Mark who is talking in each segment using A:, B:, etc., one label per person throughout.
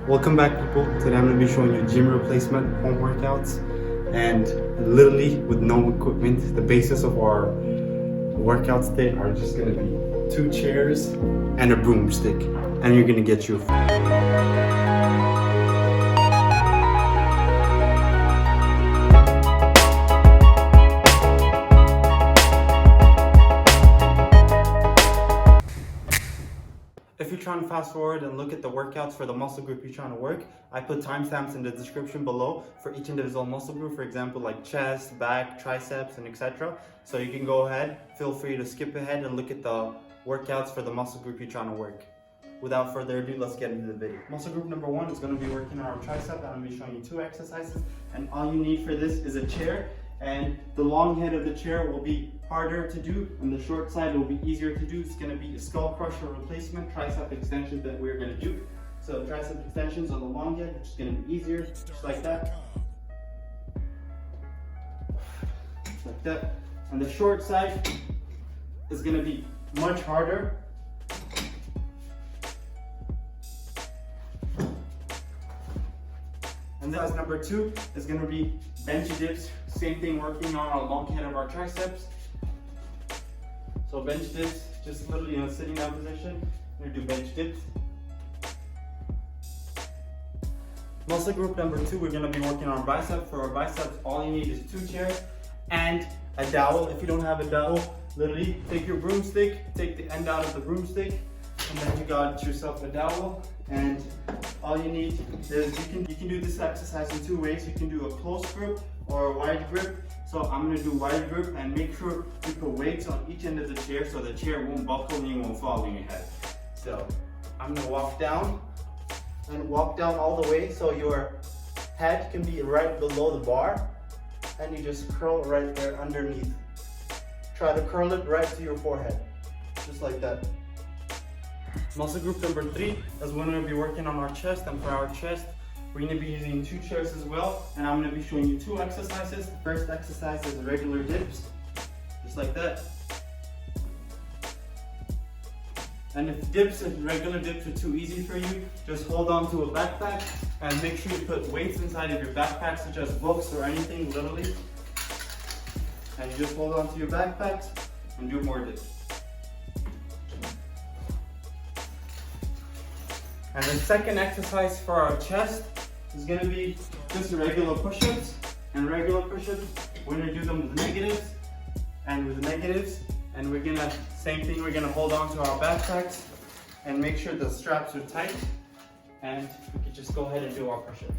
A: Welcome back, people. Today I'm going to be showing you gym replacement home workouts, and literally with no equipment. The basis of our workouts today are just going to be 2 chairs and a broomstick, and you're going to get your If you're trying to fast forward and look at the workouts for the muscle group you're trying to work, I put timestamps in the description below for each individual muscle group, for example, like chest, back, triceps, and etc. So you can go ahead, feel free to skip ahead and look at the workouts for the muscle group you're trying to work. Without further ado, let's get into the video. Muscle group number 1 is going to be working on our tricep. I'm going to be showing you 2 exercises, and all you need for this is a chair, and the long head of the chair will be harder to do and the short side will be easier to do. It's going to be a skull crusher replacement tricep extension that we're going to do. So tricep extensions on the long head, which is going to be easier, just like that. Just like that. And the short side is going to be much harder. And then as number 2 is going to be bench dips. Same thing, working on our long head of our triceps. So bench dips, just literally in a sitting down position. We're going to do bench dips. Muscle group number 2, we're going to be working on biceps. For our biceps, all you need is 2 chairs and a dowel. If you don't have a dowel, literally take your broomstick, take the end out of the broomstick, and then you got yourself a dowel. And all you need is you can do this exercise in 2 ways. You can do a close grip or a wide grip. So I'm going to do wide grip, and make sure you put weights on each end of the chair so the chair won't buckle and you won't fall on your head. So I'm going to walk down all the way so your head can be right below the bar, and you just curl right there underneath. Try to curl it right to your forehead, just like that. Muscle group number 3 is we're going to be working on our chest, and for our chest we're going to be using 2 chairs as well, and I'm going to be showing you 2 exercises. The first exercise is regular dips, just like that. And if regular dips are too easy for you, just hold on to a backpack and make sure you put weights inside of your backpack, such as books or anything, literally. And you just hold on to your backpacks and do more dips. And the second exercise for our chest is going to be just regular push-ups. And regular push-ups, we're going to do them with negatives and with negatives. And we're going to, same thing, we're going to hold on to our backpacks and make sure the straps are tight. And we can just go ahead and do our push-ups.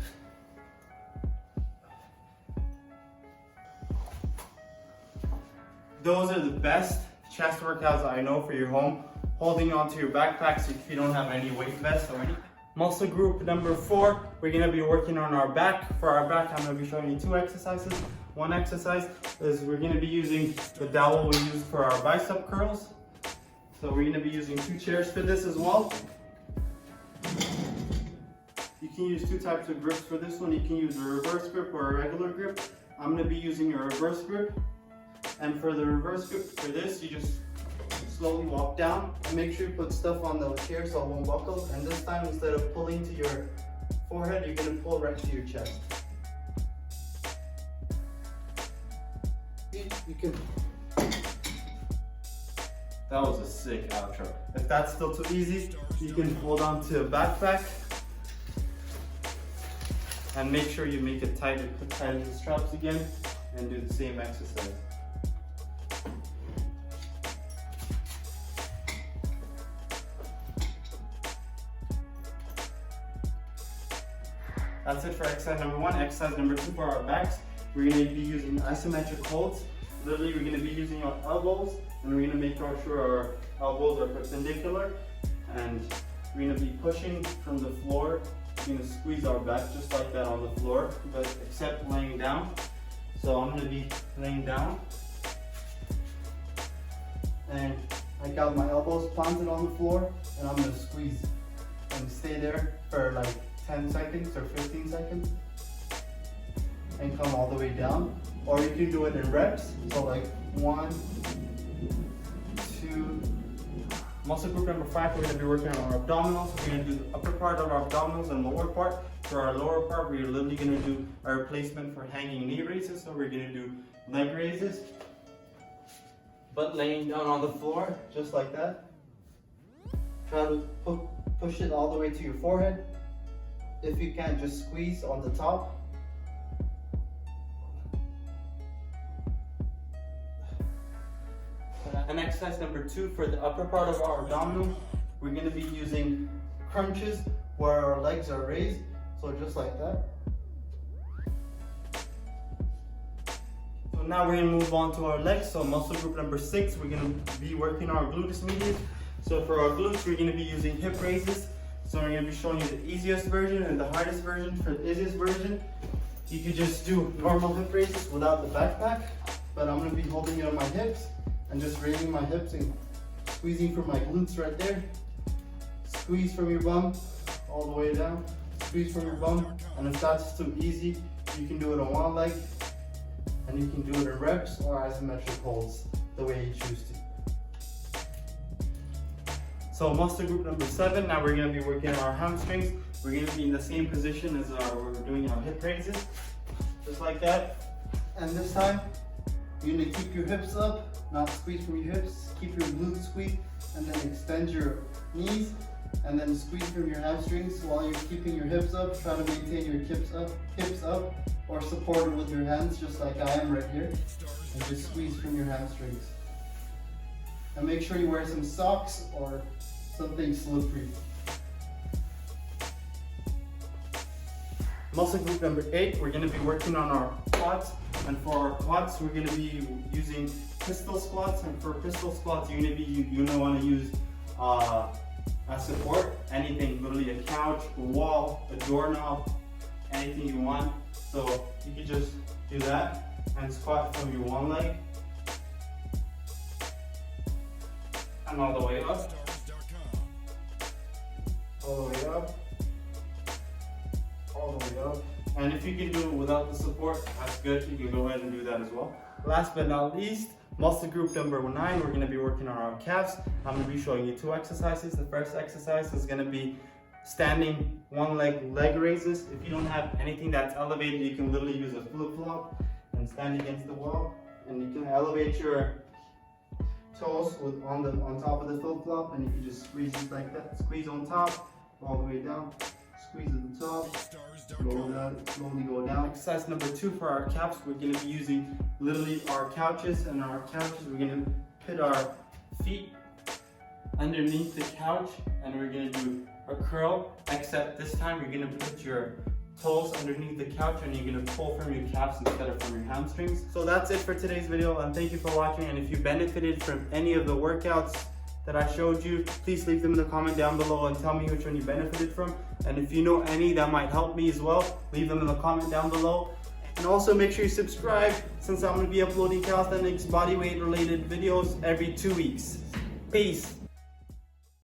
A: Those are the best chest workouts I know for your home. Holding onto your backpacks if you don't have any weight vests or anything. Muscle group number 4, we're going to be working on our back. For our back, I'm going to be showing you 2 exercises. One exercise is we're going to be using the dowel we use for our bicep curls. So we're going to be using 2 chairs for this as well. You can use 2 types of grips for this one. You can use a reverse grip or a regular grip. I'm going to be using a reverse grip. And for the reverse grip for this, you just slowly walk down and make sure you put stuff on the chair so it won't buckle. And this time, instead of pulling to your forehead, you're going to pull right to your chest. You can. That was a sick outro. If that's still too easy, you can hold on to a backpack and make sure you make it tighter. Put tighter the straps again and do the same exercise. That's it for exercise number 1. Exercise number 2 for our backs, we're going to be using isometric holds. Literally, we're going to be using our elbows, and we're going to make sure our elbows are perpendicular. And we're going to be pushing from the floor. We're going to squeeze our back just like that on the floor, but except laying down. So I'm going to be laying down. And I got my elbows planted on the floor, and I'm going to squeeze and stay there for like 10 seconds or 15 seconds and come all the way down. Or you can do it in reps, so like 1, 2, Muscle group number 5, we're going to be working on our abdominals. We're going to do the upper part of our abdominals and lower part. For our lower part, we're literally going to do a replacement for hanging knee raises. So we're going to do leg raises, but laying down on the floor, just like that. Try to push it all the way to your forehead. If you can, just squeeze on the top. And exercise number 2, for the upper part of our abdominal, we're going to be using crunches where our legs are raised. So just like that. So now we're going to move on to our legs. So muscle group number 6, we're going to be working our gluteus medius. So for our glutes, we're going to be using hip raises. So I'm going to be showing you the easiest version and the hardest version. For the easiest version, you could just do normal hip raises without the backpack. But I'm going to be holding it on my hips and just raising my hips and squeezing from my glutes right there. Squeeze from your bum all the way down. Squeeze from your bum. And if that's too easy, you can do it on one leg. And you can do it in reps or isometric holds, the way you choose to. So muscle group number 7, now we're going to be working on our hamstrings. We're going to be in the same position as we're doing our hip raises, just like that. And this time, you're going to keep your hips up, not squeeze from your hips. Keep your glutes squeezed, and then extend your knees, and then squeeze from your hamstrings while you're keeping your hips up. Try to maintain your hips up, or support it with your hands, just like I am right here. And just squeeze from your hamstrings. And make sure you wear some socks or something slippery. Muscle group number 8, we're going to be working on our quads. And for our quads, we're going to be using pistol squats. And for pistol squats, you're going to be want to use as support anything, literally a couch, a wall, a doorknob, anything you want. So you can just do that and squat from your one leg and all the way up, all the way up, all the way up. And if you can do it without the support, that's good. You can go ahead and do that as well. Last but not least, muscle group number 9, we're going to be working on our calves. I'm going to be showing you 2 exercises. The first exercise is going to be standing one leg raises. If you don't have anything that's elevated, you can literally use a flip-flop and stand against the wall. And you can elevate your toes on top of the flip-flop, and you can just squeeze it like that. Squeeze on top, all the way down. Squeeze at the top, slowly go down. Exercise number 2 for our calves, we're going to be using literally our couches. And our couches, we're going to put our feet underneath the couch, and we're going to do a curl, except this time you're going to put your toes underneath the couch and you're going to pull from your calves instead of from your hamstrings. So that's it for today's video, and thank you for watching. And if you benefited from any of the workouts that I showed you, please leave them in the comment down below and tell me which one you benefited from. And if you know any that might help me as well, leave them in the comment down below. And also make sure you subscribe, since I'm going to be uploading calisthenics bodyweight related videos every 2 weeks. Peace.